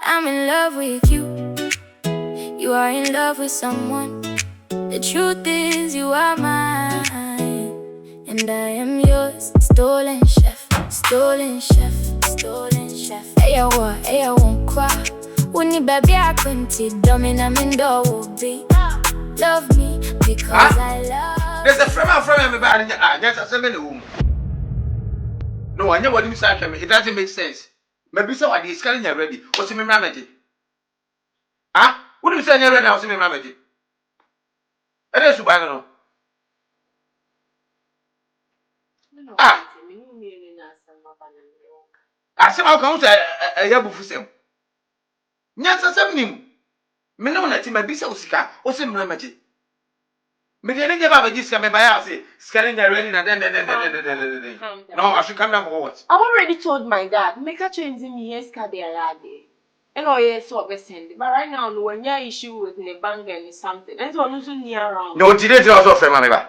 I'm in love with you. You are in love with someone. The truth is you are mine, and I am yours. Stolen chef, stolen chef, stolen chef. Hey, I won't cry. When you baby, I couldn't dominant in the be. Love me because I love. There's a friend me bad. Yes, I said, no, I know what you said. It doesn't make sense. Maybe so I discarding you ready. What's in my remedy? Ah, what do you say? You're ready? What's in my remedy? And then, Subano. Ah, I said, I'll come to a yabu for sale. Yes, I said, me no let him be so sick. What's in my remedy? Me didn't give up a disc. Me by us, scanning the rain and then. No, I should come down for what? I've already told my dad, make a change in me, yes, Kadiarade. And oh, yes, what we send. But right now, when your issue with the bank and something, and so I'm near around. No, today also from my.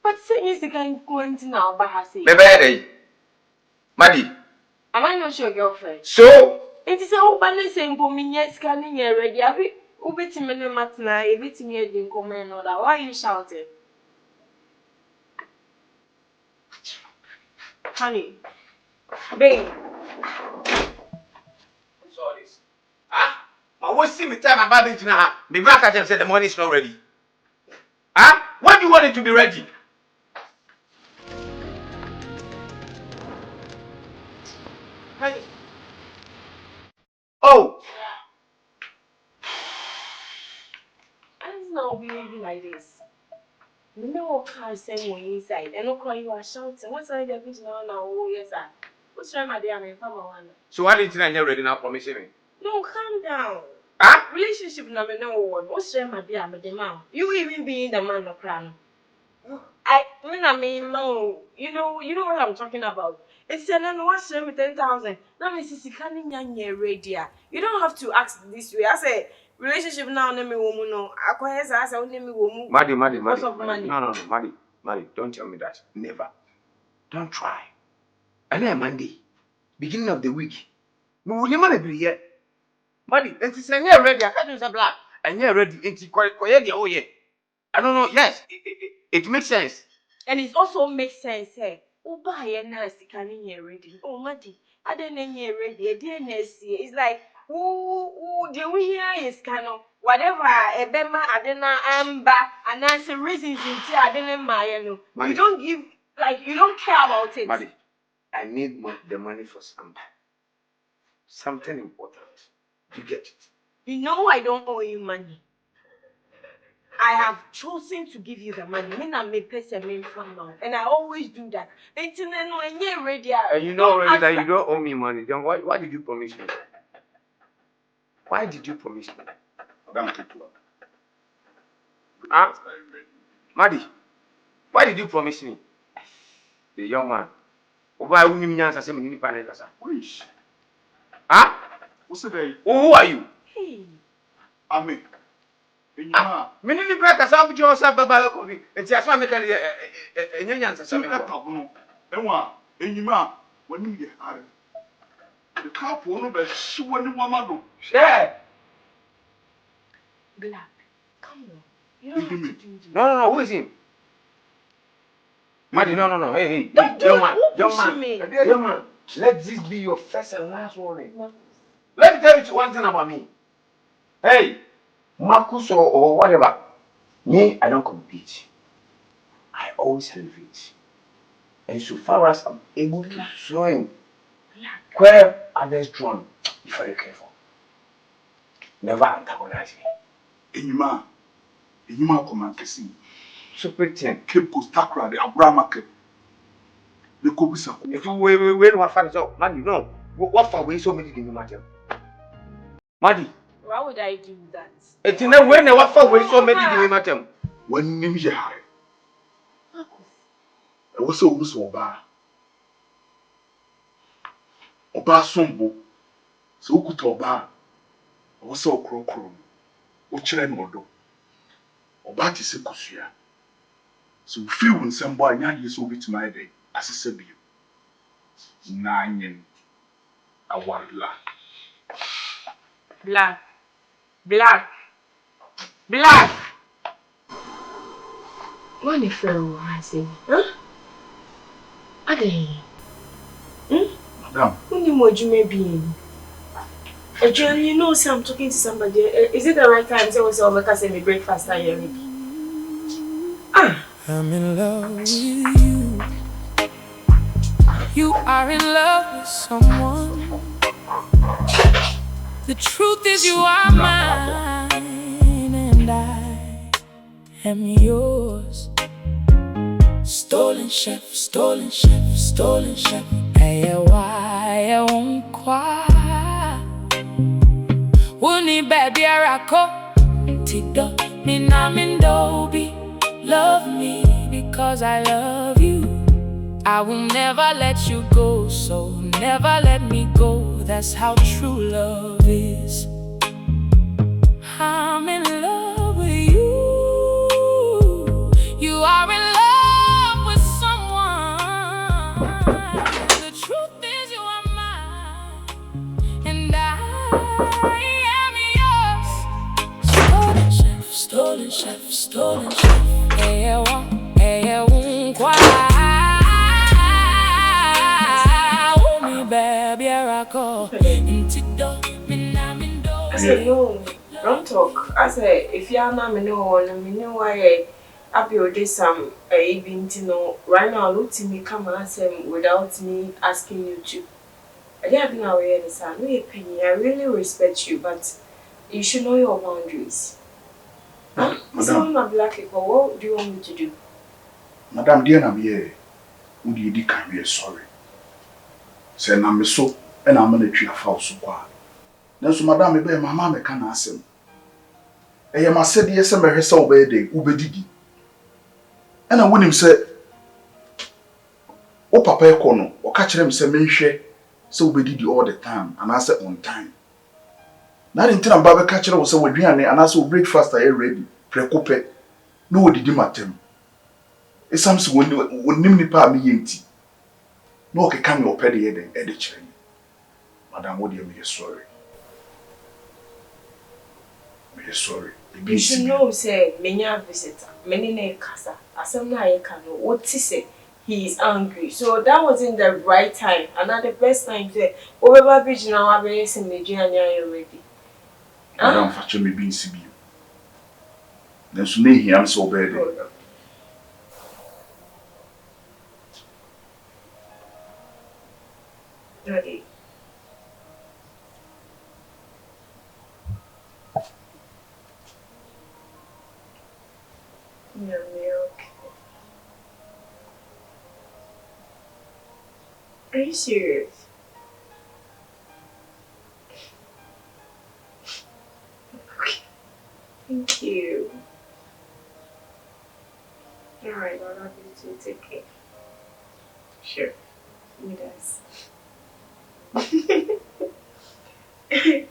But saying is the kind going now, but I say, Baby, Maddie. am I not your girlfriend? So, It is all by the same for me, yes, scanning here already. Have you been me matna, everything you didn't come in order? Why are you shouting? Honey, babe. sorry. Ah, I was seeing me time about it now. The back at said the money is not ready. Ah, when do you want it to be ready? Hey. Oh. I'm not behaving like this. No car saying when inside. And no cry you are shouting. What's all the vision now? Oh, yes, sir. What's wrong, my dear? I'm one. So why didn't you ready now promising me? No, calm down. Ah? Relationship number no one. What's wrong, my dear? I'm the man. You even being the man of crown. I mean, no. You know what I'm talking about. It's an what's wrong with 10,000. Now, Mrs. Ikani ready. You don't have to ask this way. I say relationship now, name me woman. No, I quite I say name me woman. Maddie. Because of money. No, Maddie, don't tell me that. Never. Don't try. And then Monday, beginning of the week, we will never be here. Maddie, and it's ready. I can't use a black. And you're ready. It's quite oh yeah. I don't know. Yes, it makes sense. And it also makes sense, hey. Oh, buy a nurse can hear ready. Oh, Maddie, I don't hear ready. A DNS. It's like, the we hear is kind of whatever. A bema, I don't know, amber, and answer reasons into I didn't mind. You don't give, like, you don't care about it. Maddie, I need the money for something important. You get it? You know I don't owe you money. I have chosen to give you the money. And I always do that. Until then, when you're ready, and you know already that you don't owe me money. Then why did you promise me? Why did you promise me? Huh? Maddie, why did you promise me? The young man. Why wouldn't you answer me? Huh? What's the day? Who are you? Hey. I mean, Mini break as I'm just a baba coffee. It's just one mechanic. And you answer something. And one, and you ma, when you get hired. The car for no best, she wouldn't want to do. Yeah. Black, come on. You don't have to do this. No, who is him? Maddie, no. Hey, young man. Let this be your first and last warning. Let me tell you one thing about me. Hey, Marcus or whatever. Me, I don't compete. I always elevate. And so far as I'm able to swim where others drown, be very careful. Never antagonize me. And you ma come and kiss him. So pretend. Keep Costakra, the Abraham. The Kobisa. If you wait, what fun is up? Maddie, no. What for? We so many things, Maddie. Why would I do that? It's in a way, what for? We so many things, madam. When name you high. I was so Oba. Oba Sombo. So good Oba. I was so crow. Ochire modo. Oba ti se kusua. So feel when somebody nya yeso bit my day. Asese bi. Na nyen. Awarla. Black. Black. Black. What if I say? Huh? Ade. Madam. Who knew what you may be? Adrian, you know, I'm talking to somebody. Is it the right time to say, oh, because me breakfast are you ready? I'm in love with you. You are in love with someone. The truth is you are mine and I am yours. Stolen chef, stolen chef, stolen chef. Hey, why I won't cry. Wuni baby arako. Tido, minamindo. Love me because I love you. I will never let you go, so never let me go. That's how true love is. I'm in love with you. You are in love with someone. The truth is you are mine, and I am yours. Stolen chef, stolen chef, stolen chef. Hey, won't cry. Oh, me baby, I call. I said, no, don't talk. I said, if you're not me know why I build some even to know right now. Look to me, come and ask him without me asking you to. I didn't have no aware this. I know your penny. I really respect you, but you should know your boundaries. Huh? So I'm not black people. What do you want me to do? Madam, dear, I'm here. Would you can be sorry? Say, I'm so, and I'm going to treat a false qua. Then, so, Madam, maybe my mamma can ask him. I am a said, yes, I'm a herself by day, Ubedigi. And I wouldn't him say, oh, Papa, Kono, or catch him, say, men share, so Ubedigi all the time, and I said on time. Not until I'm Baba catcher was so with and I saw breakfast I ready, precope. No, did you matter? It's something when Nimni Pa me yenti. No, okay, come your petty head and chain. Madam, what do you mean? Sorry. Me sorry. You should know, say, many visitor, many name casa. As I'm not a canoe, what to say? He is angry. So that wasn't the right time. And not the best time to say, over bridge now, I'll be in the journey already. Madam, fetch me being CB. Then soon he am so bad. Daddy. Yeah, okay. Are you serious? Okay. Thank you. Alright, I'll have you to take care. Sure. He does. Okay,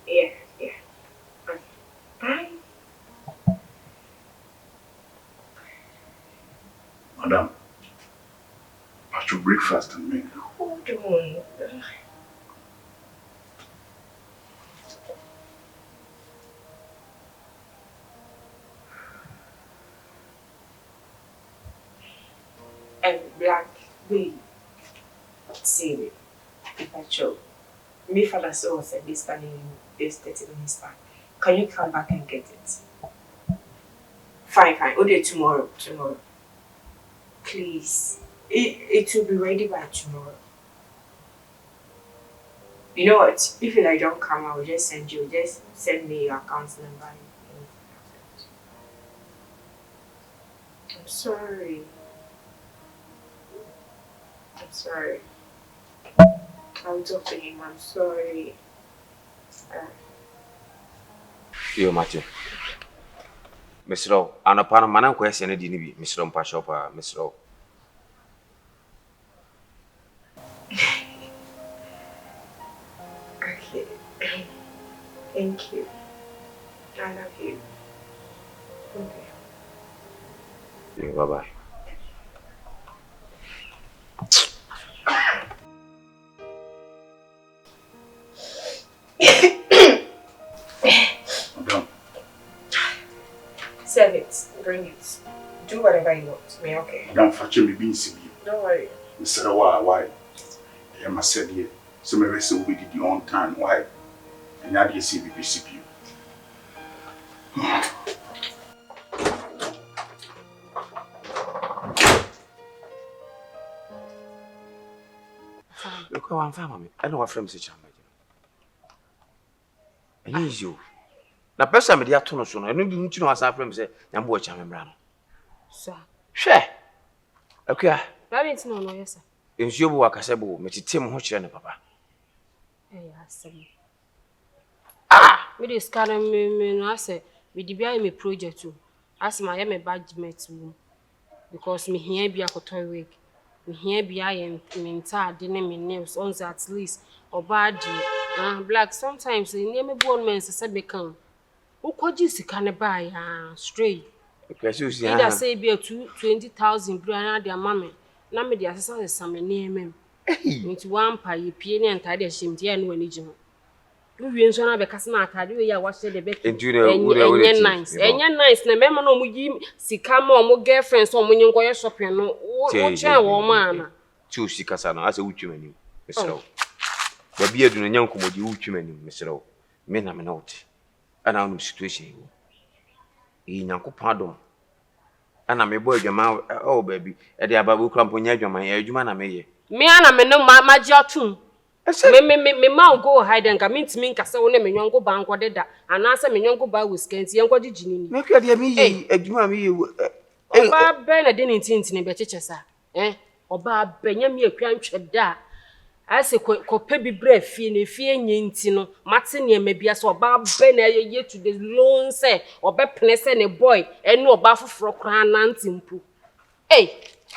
yeah. Okay. Bye. Madam, I should breakfast and make. Hold on. And black, baby. See, if I show. Me father saw us at this time in this 30 minutes time. Can you come back and get it? Fine. Okay, tomorrow. Please. It will be ready by tomorrow. You know what? If you like don't come, I will just send you. Just send me your account number. I'm sorry. I'll talk to him. I'm sorry. Yo, Matthew. Miss Row, and upon a man question, I didn't be Miss Rompa Shopper, Miss Row. Okay. Thank you. I love you. Okay. Yeah, bye-bye. Madam. Serve it. Bring it. Do whatever you want. Me okay. Madam, fetch me beans in you. Don't worry. Instead of why? I must say here. So my rest will be the on time. Why? And now you see me receive you. Look how I'm family. I know what friends each other. And he's you. Now, person, me, they are too soon. I don't know what I'm from. Say, I'm watching my brother. Sir. Share. Okay. That means no, yes, sir. In your work, I said, me to Tim Hutch and Papa. Yes, ah! Me this kind of me, I say, we debate me project too. As my am a badge mate room. Because me here be a cotton wig. Me here be I am mental, dinner me nails, on at least, or bad. Black sometimes, the name of born men said me come. Who could you see can buy straight? Because you see, I say be a 20,000 brand their mammy. Now me the assessor is some name him. Into one pie, peony and tidy a shim, dear, and when you we so na be kasa na atade we ya washe de Becky. Enye nice. Enye nice na mema no mu yi sika ma o mu girlfriend so mu nyenko ye shopping no. Wo chen wo ma na. Chu sika sa na ase wutwemani. Mesrew. Ba bi edu no nyanko mo di wutwemani mesrew. Me na me na wote. Ana no situation yi. Yi nyankopon adom. Ana me bo adwama o ba bi. E de aba bo krampo nya adwama ya adwuma na me ye. Me ana me no maji atum. Me ma go hide and come into me kasa wona me nwango ba nko deda anasa me nwango ba wiskenti yenko gigini ni me kwa de me yi adwuma me yi oba be na de ntintin be chechesa oba benya me akwa ntweda ase ko pe bibre fie na fie nye nti no mate ne ma bia so oba be na ye to the loan say oba pene say ne boy ene oba foforo kra na ntimpu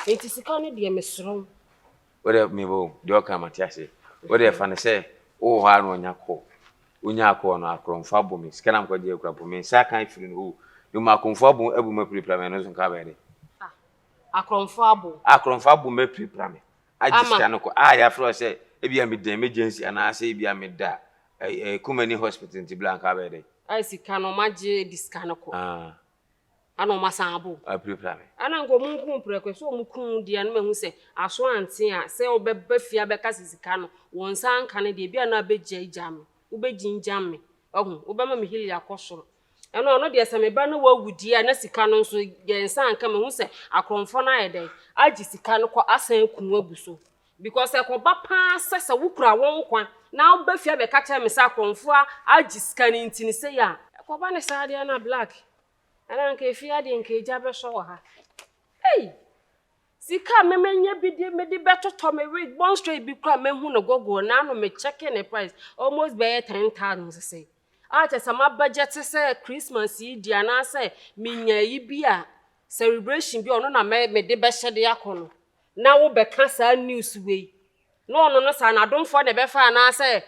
enti sika no de me soro where me bo de o ka matiase what if I say, oh, I know Unyako no akromfa bomi. Scanam kwa je kura bomi. Sa kan feel no. You ma konfa bom ebu me prepare no so nka ba de. Akromfa bom me prepare. Agisha no ko ya fro say e bia me den emergency ana say e bia me da Kumani hospital nti blanka ba de. Ai sika no maje diska no ko. Ana o masambo prepare. Ana ngo munku prepare so mukun dia no mehu se aso ante a se obeba fia beka sisika no wonsa anka ne de bia na begia ijame ubejinjame ohun obema me hili yakosoro eno no de se me ba na wawudi a na sika no so yensa anka mehu se akromfo na yede agi sika no ko asan kunwa buso because e ko ba pa sese wukura won kwa na obefia beka cha me sa akromfo agi sika ni ntini se ya ko ba ne sa dia na black ana nke fia de nke jabe so ha sika memenye bidi me di beto to me wig bon straight bi kra me hu no gogo na no me checking the price almost be 10,000 say sama budget say Christmas yi dia na say minya yi bia celebration bi ono na me de be hye de yakono na wo be ka sa news we no sa na don for de be fa na say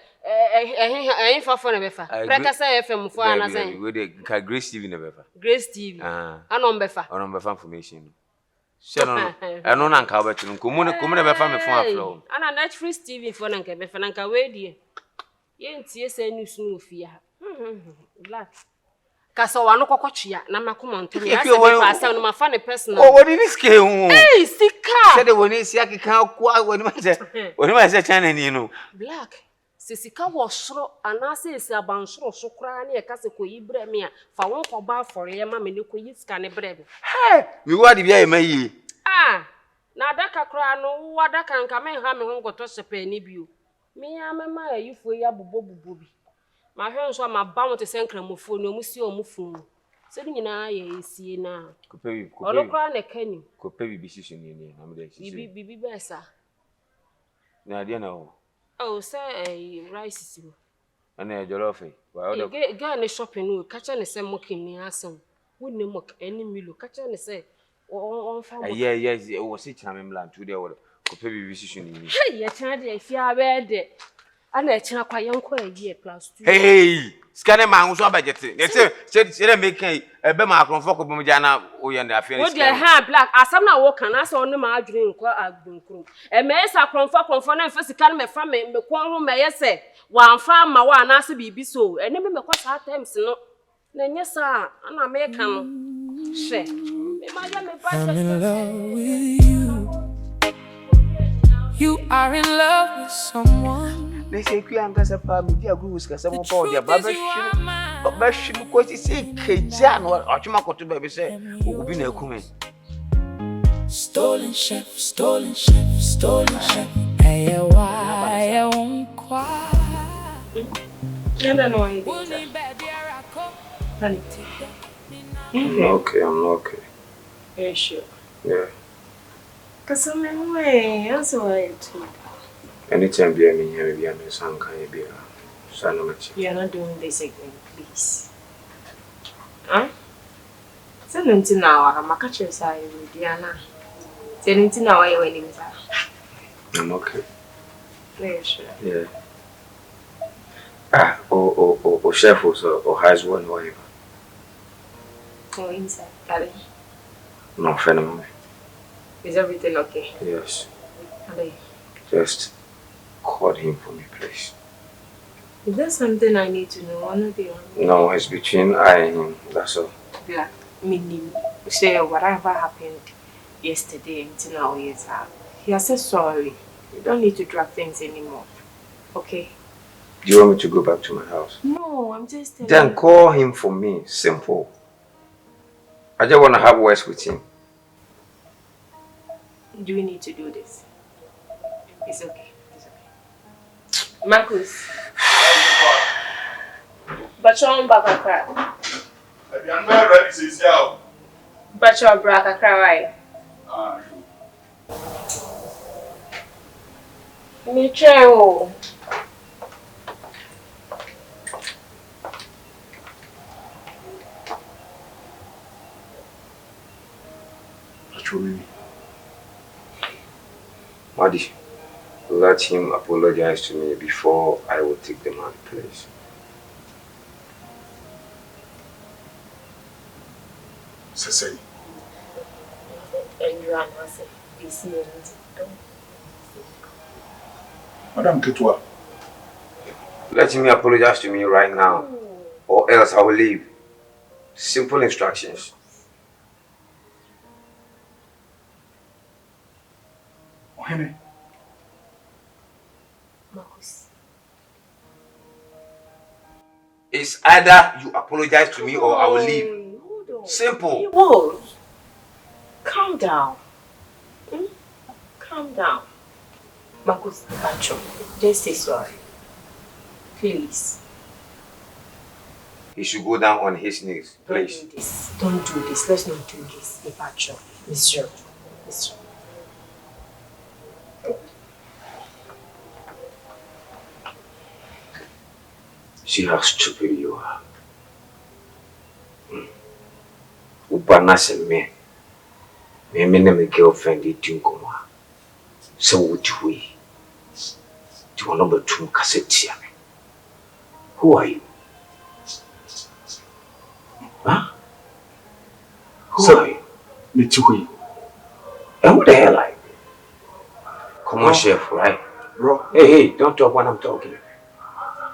for ne be fa preka say FM for na say we de ka Grace TV ne be fa Grace TV anon be fa information Sharon, I know Nanka better than Commune be family for aflow. And a Netflix TV for Nanka Befananka way, Yen TSA news no fear. Black Casawana Cocochia, Namakumon to me. I sound my funny person. Oh, what did this game? Hey, Sika! Said when it's Yaki can't quite when I said China, you know. Black Sisika was short and I say, Sabanso, so crying a Casco Ibremia for one for bar for a mammy, you could use canny bread. Hey, you what if you may? Now that can cry no what that can come and have me home go to a penny view. Me, I'm a my you for your booby. My hands are my bound to send Cramophone, no monsieur Mufu. Sitting in I see now. Could pay a canny. Could pay decision in be better. Now, dear no. Oh, say rice. And a jollofe. Well, go in the shopping, no catch and say mocking me as some. Wouldn't mock any meal, catch and say, oh, yes, it was a charming land to the could pay decision in. Hey, a child, if you are ready. And a child quite young quite a year plus 2. Hey, scanning my own budget. Said making a bema from Focomujana, or and affair. Would you have black as some now walk and ask on the margarine, quite a boom crew. A mess are from and first come from me, the quarrel may say, One farm ma one as be so, and never make us times no. Then yes, sir, and I make him share. I'm in love with you. You are in love with someone. They say, Kiangas, family, Goose, some call their barber. But she because it's a Kajan or Archimako to baby say, who be no coming. Stolen chef, stolen chef, stolen chef. Hey, why I won't cry. I don't know why. I'm not okay. Yeah, sure. Yeah. Because I'm in way, I'm so worried. Anytime be me here, maybe I'm in some kind of beer. You're not doing this again, please. Huh? Send them to now. I'm a catcher side with Diana. Send them to now. Why you waiting? I'm okay. Yeah, sure. Yeah. Or chef or has one whatever. Oh, inside. Got it. No, friend of mine. Is everything okay? Yes. Ali. Just call him for me, please. Is there something I need to know? No, it's between I and him. That's all. Black. Meaning, say whatever happened yesterday until now is he has said sorry. You don't need to drag things anymore. Okay? Do you want me to go back to my house? No, I'm just telling Then call him for me. Simple. I just want to have words with him. Do we need to do this? It's okay. It's okay. Marcus. But you're on back a cry. I'm not ready to see you. But you're back a cry. Me too. Maddie, let him apologize to me before I will take the man, please. Say. And you are not saying, Madam Ketua. Let him apologize to me right now, or else I will leave. Simple instructions. Henry. Marcus. It's either you apologize to me or I will leave. Simple. You won't. Calm down. Calm down. Marcus, just say sorry. Please. He should go down on his knees, please. Don't do this. Let's not do this. Departure. Monsieur. See how stupid you are. Upanase me. Me my girlfriend did Tinkoma. So would we? Do you want to cassette? Who are you? Huh? Who are you? Me too. And who the hell are you? Come on, chef, right? Bro. Hey, don't talk when I'm talking.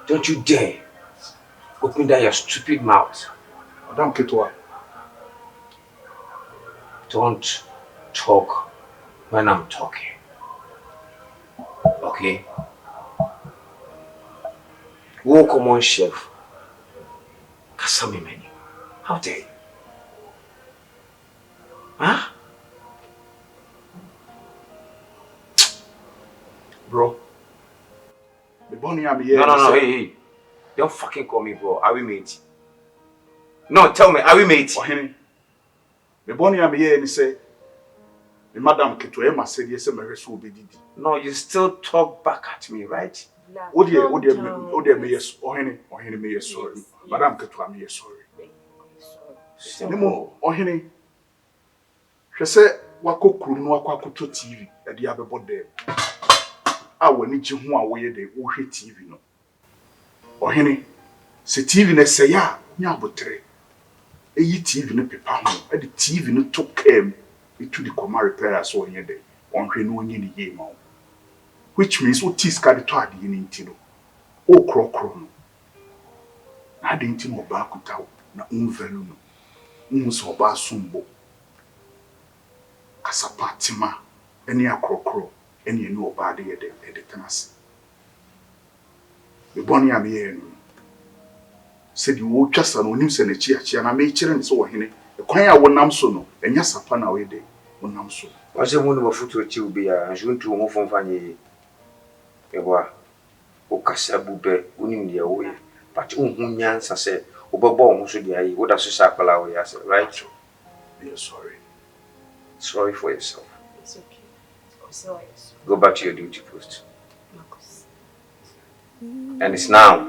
Don't you dare open that your stupid mouth. Madam Ketua. Don't talk when I'm talking. Okay? Who come on, chef? Kasami many. How dare you? Huh? Bro. No, hey. Don't fucking call me bro. Are we mates? No, tell me, are we mates? Henry. The bonny am here and say, the Madam Ketua said yes, will be did. No, you still talk back at me, right? Oh dear, me yes, Henry, me yes, sorry. Madam Ketua, me yes, sorry. No, Henry. She said, Wako Kuru, Wako to TV at the other body. I will need you who are way they will hit TV. No. Henry, say TV, ne say ya, Yabutre. A TV no paper, and the TV no took care into the comma repair as well, yet on no in the game. Which means what is carried to add in Tino. O krokro no. Na de nti mo ba kuta wo na unvelu no. Unso oba sumbo. Kasapatima eni akrokro eni eni oba de ye de tenase. Me boni am ye no. Said you wo twasa no onim se na chi na me kire ne so wo hene. E kwan a wonam so no enya sapa na we de wonam so. Wase mu no mafutu chi ubi ya njuntu wo fonfanye. Ewa o kasabu be unim dia wo ye. But unhunya nsa se obebo wo so dia yi wo da so sakala wo ya se right. You're sorry. Sorry for yourself. It's okay. Sorry. Go back to your duty post. And it's now.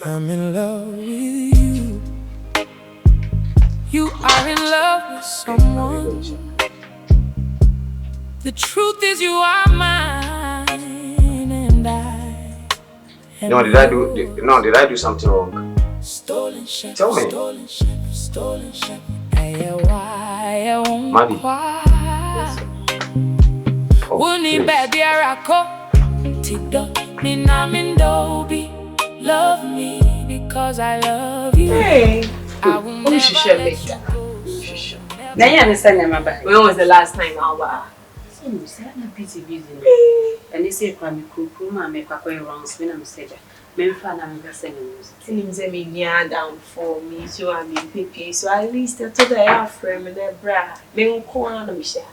I'm in love with you. You are in love with someone. The truth is you are mine and I. Did I do something wrong? Stolen ship, Tell me. stolen ship, stolen ship. Maddie. Wuni baby arako. Tido mina mindobi. Love me because I love you. Hey. I will never let you go. When was the last time I was? Busy. And they say, "Kwame Kupuma make a quite wrong spin and say, men fan and Seems a near down for me, so I'm in PP. So at least I told the frame and their bra. Men corner, Michelle.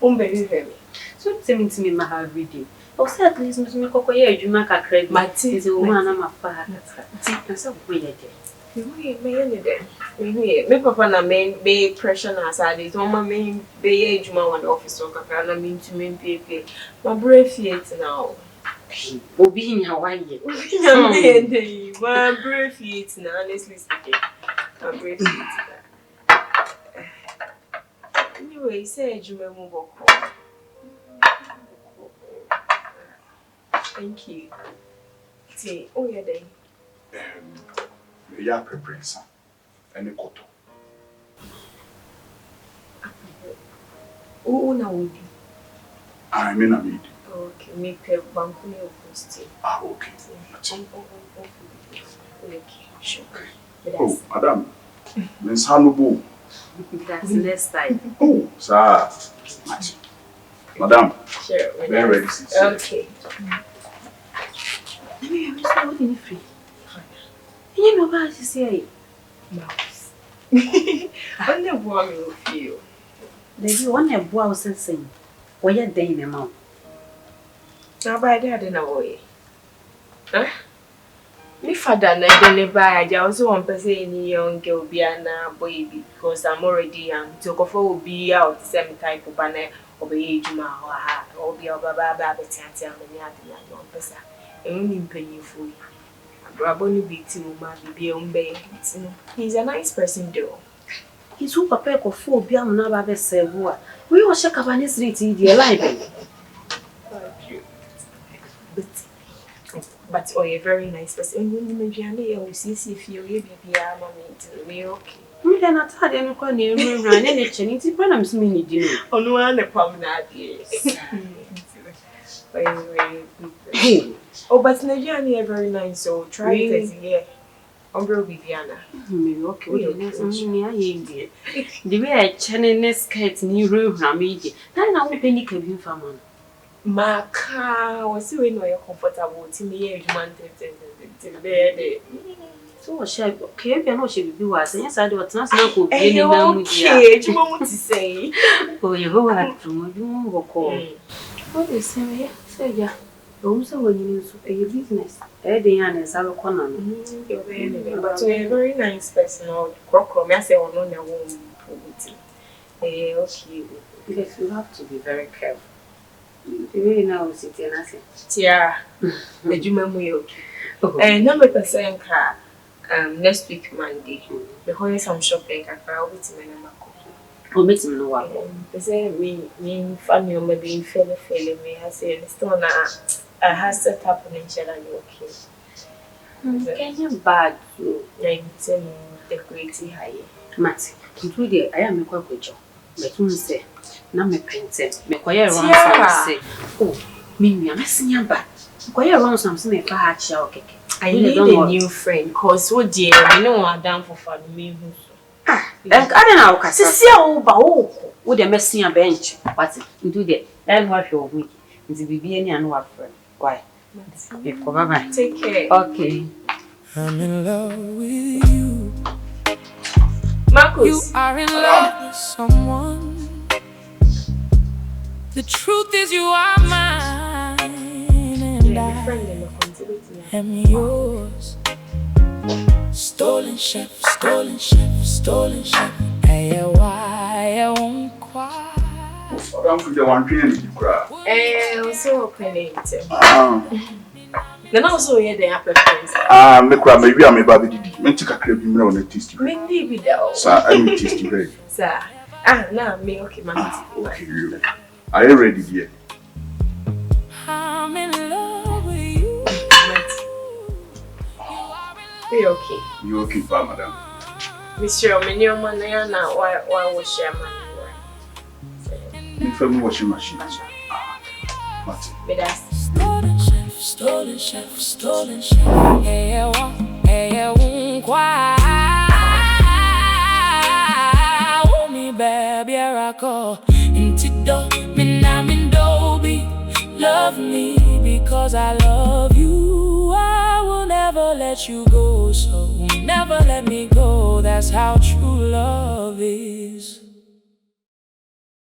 Believe me. So it's to me, my heart reading. Oh, at least Miss Macoya, you make a credit. My tea is a woman, I'm a father. That's a weird day. Me papa na me pressure na aside so mama me be ejuma one office so kakra na me ntumi mpie my brave yet now Obi in Hawaii. My brave yet now honestly speaking my brave yet anyway say ejuma mu boko thank you see oh yeah day Ya preference ene koto. Una wudi. I mean I mean. Okay, me pe banku ne post. Okay. Okay, sure. Oh, madam. Miss Hanubu. That's next time. Oh, sir. Nice. Madam. Sure. Very ready. Okay. I'm so free. You know what to say. Mouse. I never want me with you. There's one a boy saying, "Why are they in a mouth?" Now by that, I know way. Huh? My father never buy. I also want to say any young girl be a baby because I'm already young. To go for be out the same type of banner or be age or be a baba but I'm not person. Only paying for you. Braboni beat him, be on bay. He's a nice person, though. He's super peck of 4 piano never say what. We all check up on his street in the life. But oh, a very nice person. When you may be see if you be okay. We cannot have any corner run any change. It's when I'm smelling dinner. Oh, no one a promenade, yes. Oh, but Nigeria are very nice, so try it here. Umbro Viviana. Okay, the way I channel skate new room, Ramidi. Then I will penny cabin for man. Maka was so you're comfortable to me, you wanted to bed. So, okay, I know she will be was. Yes, I do what's not so okay, you want to say. Oh, you go out to you call. What is say, yeah. Also, when you use a business, Edian is our corner. But you're a very nice person, or crocro, I say, or no, no, won't. Okay. Yes, you have to be very careful. You really know, City and I say, Tiara, the Juma and number percent car next week, Monday. The whole some shopping, I found with me. Oh, makes me know what. They say, me, family, maybe fellow me. I say, it's still not. I have set up an inch and okay. Can you bad? I'm telling you, the great high. Matty, today I am a quack job. But you say, now my princess, make why I say, oh, me, I'm a senior back. Why you wrong some me for her child keke. I need a new friend because what dear, you know what I'm down for me. Then I don't know. Sisi o ba o wo de messing a bench. What you do there? Then what you week. Nti bibi any anu wa friend. Why? Bye. Take care. Okay. I'm in love with you. Marcus. You are in love with someone. The truth is you are mine, and I am yours. Stolen chef, stolen chef, stolen chef. Hey, why I won't cry. I'm for the one train to cry. So okay. Then also here they have preference. Me cry, maybe I'm a baby. Me take a crib, me on a taste. Mindy video. Sir, I'm a tasty bread. Sir. Now me okay, man. Okay, you. Are you ready, dear? I'm in love with you. Be okay. You okay, madam? Monsieur, many of my now, why was share money? Me from washing machine. Martin. But that's Stolen chef, stolen chef, stolen chef. Hey, won't cry. Oh, me baby, I call. Into me love me because I love you. I will never let you go, so never let me go. That's how true love is.